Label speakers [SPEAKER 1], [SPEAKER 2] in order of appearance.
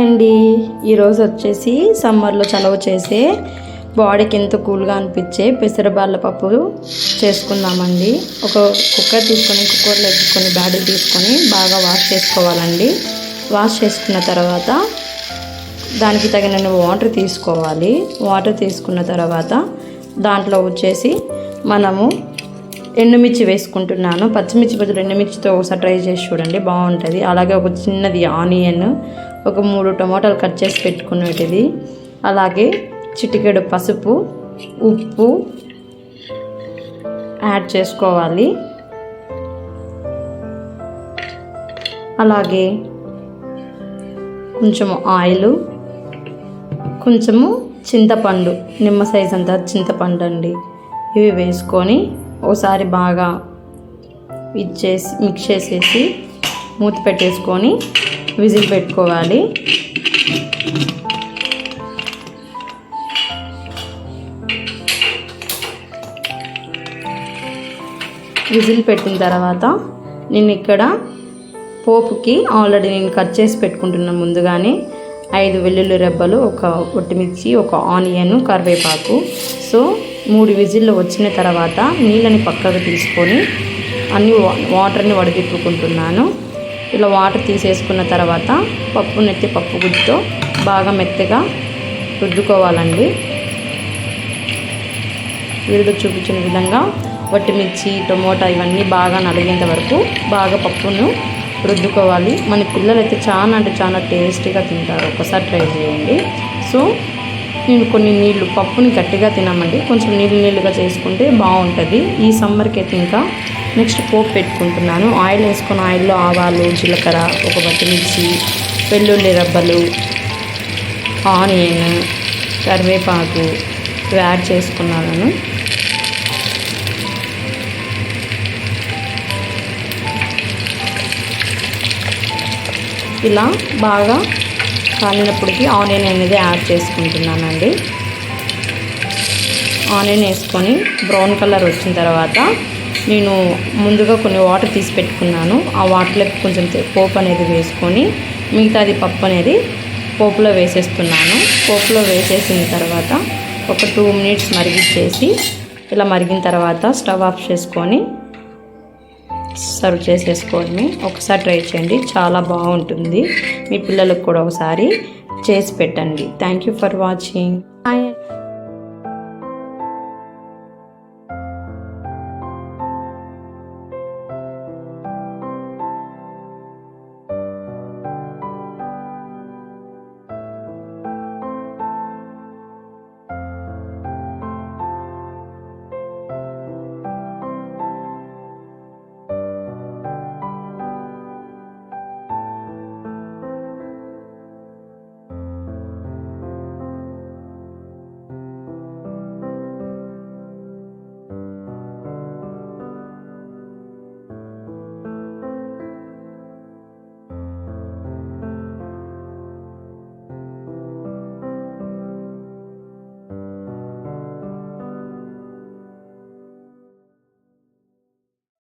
[SPEAKER 1] అండి, ఈరోజు వచ్చేసి సమ్మర్లో చలవ చేసే బాడీకి ఎంతో కూల్గా అనిపించే పెసరబాళ్ళ పప్పు చేసుకుందామండి. ఒక కుక్కర్ తీసుకొని కుక్కర్లో వేసుకొని బ్యాడీ తీసుకొని బాగా వాష్ చేసుకోవాలండి. వాష్ చేసుకున్న తర్వాత దానికి తగిన వాటర్ తీసుకోవాలి. వాటర్ తీసుకున్న తర్వాత దాంట్లో వచ్చేసి మనము ఎండుమిర్చి వేసుకుంటున్నాను. పచ్చిమిర్చి బదులు ఎండుమిర్చితో ఒకసారి ట్రై చేసి చూడండి, బాగుంటుంది. అలాగే ఒక చిన్నది ఆనియన్, ఒక 3 టమాటాలు కట్ చేసి పెట్టుకునేటిది, అలాగే చిటికెడు పసుపు, ఉప్పు యాడ్ చేసుకోవాలి. అలాగే కొంచెము ఆయిల్, కొంచెము చింతపండు, నిమ్మ సైజ్ అంతా చింతపండు అండి, ఇవి వేసుకొని ఒకసారి బాగా మిక్స్ చేసేసి మూత పెట్టేసుకొని విజిల్ పెట్టుకోవాలి. విజిల్ పెట్టిన తర్వాత నేను ఇక్కడ పోపుకి ఆల్రెడీ కట్ చేసి పెట్టుకుంటున్నాను ముందుగానే 5 వెల్లుల్లి రెబ్బలు, ఒక ఒట్టిమిర్చి, ఒక ఆనియన్, కరివేపాకు. సో 3 విజిల్లు వచ్చిన తర్వాత నీళ్ళని పక్కకు తీసుకొని అన్ని వాటర్ని వడగిట్టుకుంటున్నాను. ఇలా వాటర్ తీసేసుకున్న తర్వాత పప్పు గుజ్జుతో బాగా మెత్తగా రుద్దుకోవాలండి. వీడియో చూపించిన విధంగా వట్టిమిర్చి, టమోటా ఇవన్నీ బాగా నలిగేంత వరకు బాగా పప్పును రుద్దుకోవాలి. మన పిల్లలు అయితే చాలా అంటే చాలా టేస్టీగా తింటారు, ఒకసారి ట్రై చేయండి. సో నేను కొన్ని నీళ్ళు, పప్పుని గట్టిగా తినమండి, కొంచెం నీళ్ళుగా చేసుకుంటే బాగుంటుంది. ఈ సమ్మర్కి అయితే ఇంకా నెక్స్ట్ పోపు పెట్టుకుంటున్నాను. ఆయిల్ వేసుకొని ఆయిల్లో ఆవాలు, జీలకర్ర, ఒక పచ్చిమిర్చి, వెల్లుల్లి రబ్బలు, ఆనియన్, కరివేపాకు యాడ్ చేసుకున్నాను. ఇలా బాగా కాలినప్పటికీ ఆనియన్ అనేది యాడ్ చేసుకుంటున్నానండి. ఆనియన్ వేసుకొని బ్రౌన్ కలర్ వచ్చిన తర్వాత నేను ముందుగా కొన్ని వాటర్ తీసి పెట్టుకున్నాను. ఆ వాటర్లోకి కొంచెం పోపు అనేది వేసుకొని మిగతాది పప్పు అనేది పోపులో వేసేస్తున్నాను. పోపులో వేసేసిన తర్వాత ఒక 2 మినిట్స్ మరిగించేసి, ఇలా మరిగిన తర్వాత స్టవ్ ఆఫ్ చేసుకొని సర్వ్ చేసేసుకోండి. ఒకసారి ట్రై చేయండి, చాలా బాగుంటుంది. మీ పిల్లలకు కూడా ఒకసారి చేసి పెట్టండి. Thank you for watching.